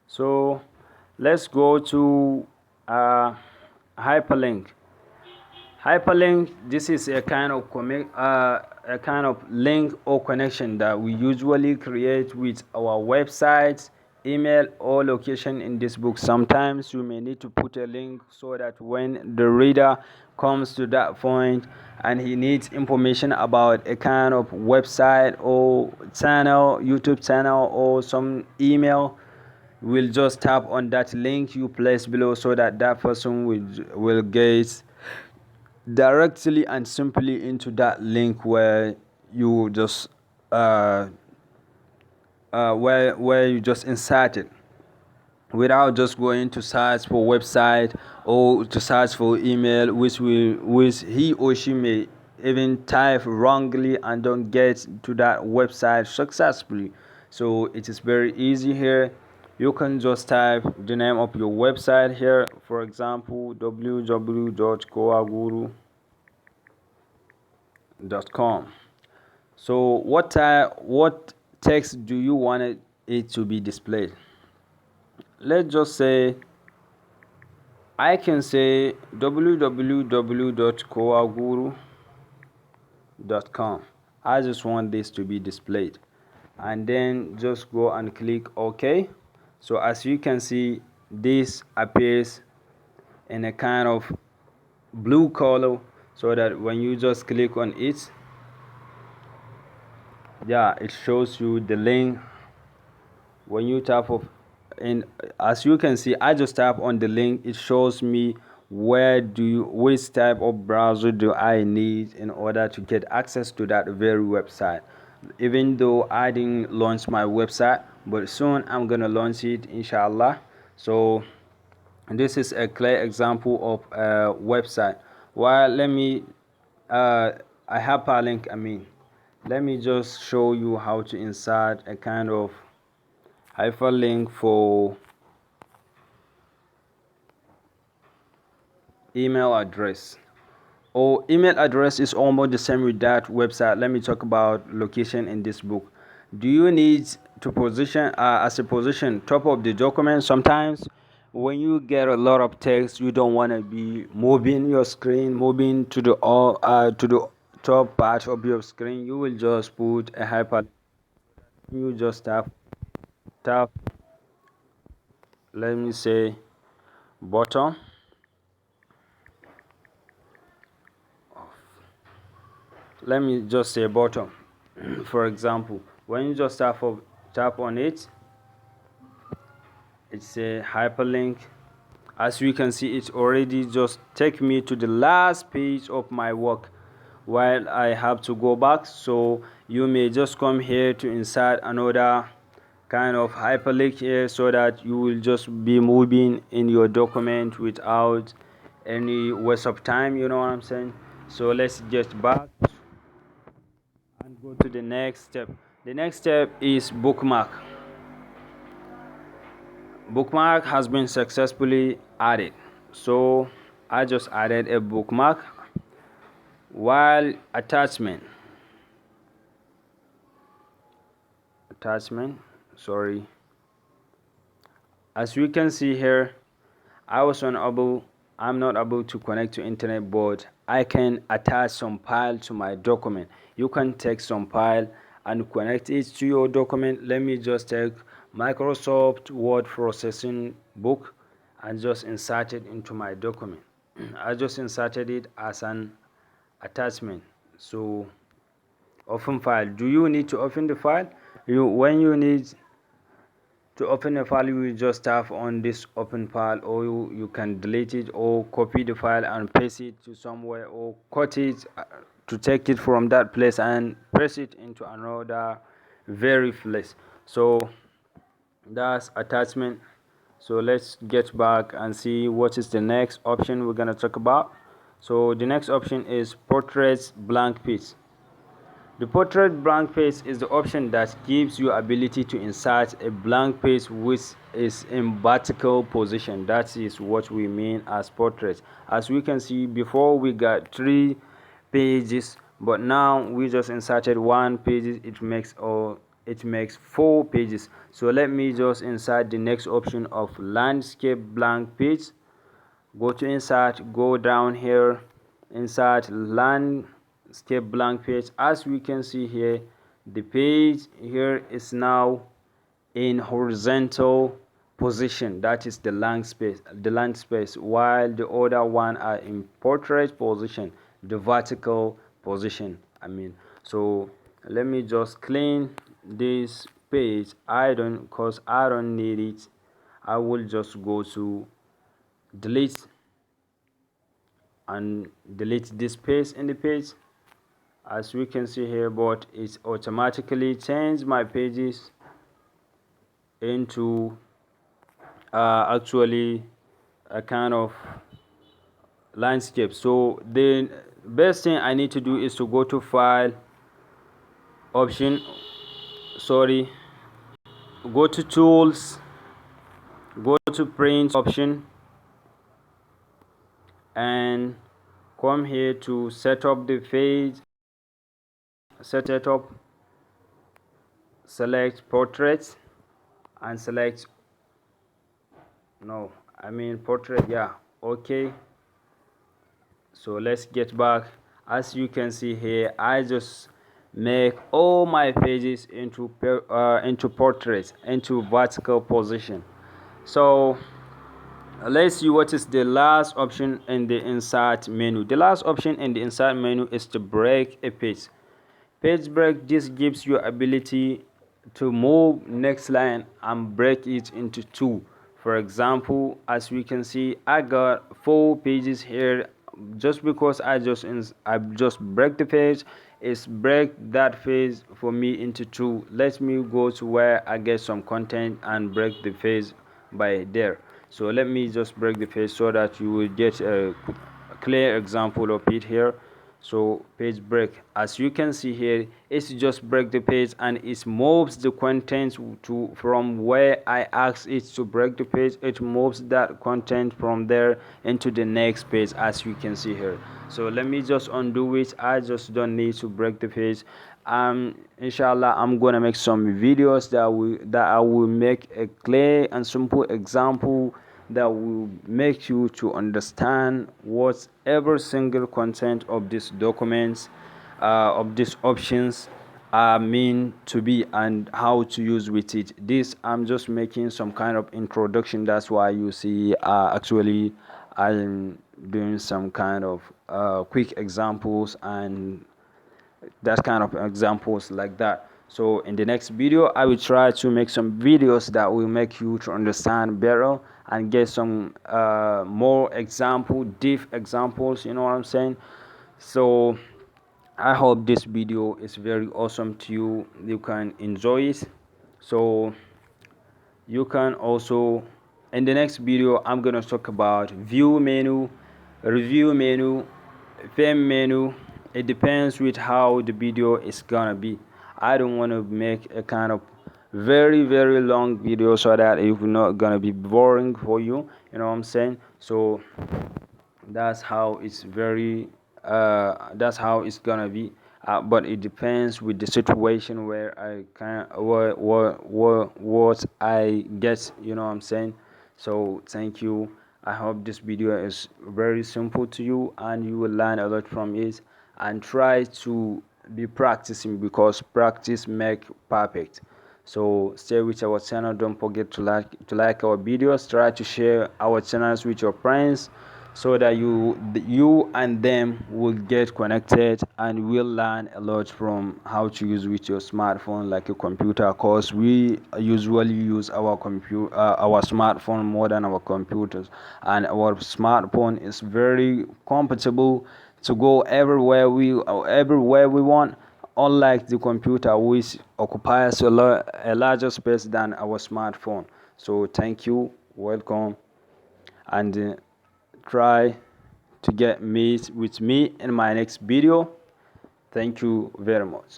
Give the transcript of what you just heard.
So let's go to hyperlink. Hyperlink, this is a kind of a kind of link or connection that we usually create with our websites, email, or location in this book. Sometimes you may need to put a link so that when the reader comes to that point and he needs information about a kind of website or channel, YouTube channel, or some email, we'll just tap on that link you place below so that that person will get directly and simply into that link where you just where you just insert it without just going to search for website or to search for email, which he or she may even type wrongly and don't get to that website successfully. So it is very easy here. You can just type the name of your website here, for example www.coaguru.com. So what text do you want it to be displayed? Let's just say I can say www.coaguru.com. I just want this to be displayed, and then just go and click OK. So as you can see, this appears in a kind of blue color, so that when you just click on it, it shows you the link. When you tap of and as you can see, I just tap on the link, it shows me which type of browser do I need in order to get access to that very website. Even though I didn't launch my website, but soon I'm gonna launch it, inshallah. So this is a clear example of a website. Well, let me a hyperlink, let me just show you how to insert a kind of hyperlink for email address. Email address is almost the same with that website. Let me talk about location in this book. Do you need to position as a position top of the document? Sometimes when you get a lot of text, you don't want to be moving your screen, moving to the top part of your screen. You will just put a hyperlink. You just tap, let me say, bottom. Let me just say bottom. For example, when you just tap on it, it's a hyperlink. As you can see, it already just take me to the last page of my work while I have to go back. So you may just come here to insert another kind of hyperlink here, so that you will just be moving in your document without any waste of time, you know what I'm saying? So let's just back and go to the next step. The next step is bookmark. Bookmark has been successfully added, so I just added a bookmark. While attachment, sorry, as you can see here, I'm not able to connect to internet, but I can attach some file to my document. You can take some file and connect it to your document. Let me just take Microsoft Word processing book and just insert it into my document. I just inserted it as an attachment. So open file. Do you need to open the file? When you need to open a file, you will just tap on this open file, or you can delete it or copy the file and paste it to somewhere, or cut it to take it from that place and press it into another very place. So that's attachment. So let's get back and see what is the next option we're going to talk about. So the next option is portrait blank page. The portrait blank page is the option that gives you ability to insert a blank page which is in vertical position. That is what we mean as portrait. As we can see, before we got 3 pages, but now we just inserted 1 page. It makes it makes 4 pages. So let me just insert the next option of landscape blank page. Go to insert, go down here, insert landscape blank page. As we can see here, the page here is now in horizontal position, that is the land space, while the other one are in portrait position, the vertical position, so let me just clean this page. Because I don't need it, I will just go to delete and delete this space in the page, as we can see here, but it's automatically changed my pages into actually a kind of landscape. So the best thing I need to do is to go to file option, go to tools, go to print option, and come here to set up the page, set it up, select portrait, and select portrait, yeah, okay. So let's get back. As you can see here, I just make all my pages into portrait, into vertical position. So let's see what is the last option in the insert menu. The last option in the insert menu is to break a page. Page break, this gives you ability to move next line and break it into 2. For example, as we can see, I got 4 pages here. Just because I just break the page, it's break that page for me into 2. Let me go to where I get some content and break the page by there. So let me just break the page so that you will get a clear example of it here. So page break, as you can see here, it's just break the page and it moves the content to from where I asked it to break the page. It moves that content from there into the next page, as you can see here. So let me just undo it. I just don't need to break the page. Inshallah, I'm gonna make some videos that I will make a clear and simple example that will make you to understand what every single content of these documents, of these options are mean to be and how to use with it. This, I'm just making some kind of introduction. That's why you see actually I'm doing some kind of quick examples and that kind of examples like that. So in the next video, I will try to make some videos that will make you to understand better and get some more deep examples, you know what I'm saying. So I hope this video is very awesome to you. You can enjoy it. So you can also, in the next video, I'm gonna talk about view menu, review menu, theme menu. It depends with how the video is gonna be. I don't want to make a kind of very long video so that it's not gonna be boring for you, you know what I'm saying. So that's how it's gonna be, but it depends with the situation where I can what I get, you know what I'm saying. So thank you. I hope this video is very simple to you and you will learn a lot from it, and try to be practicing, because practice make perfect. So stay with our channel. Don't forget to like our videos. Try to share our channels with your friends so that you and them will get connected and will learn a lot from how to use with your smartphone like a computer, because we usually use our smartphone more than our computers, and our smartphone is very compatible to go everywhere we want, unlike the computer, which occupies a larger space than our smartphone. So thank you, welcome, and try to get meet with me in my next video. Thank you very much.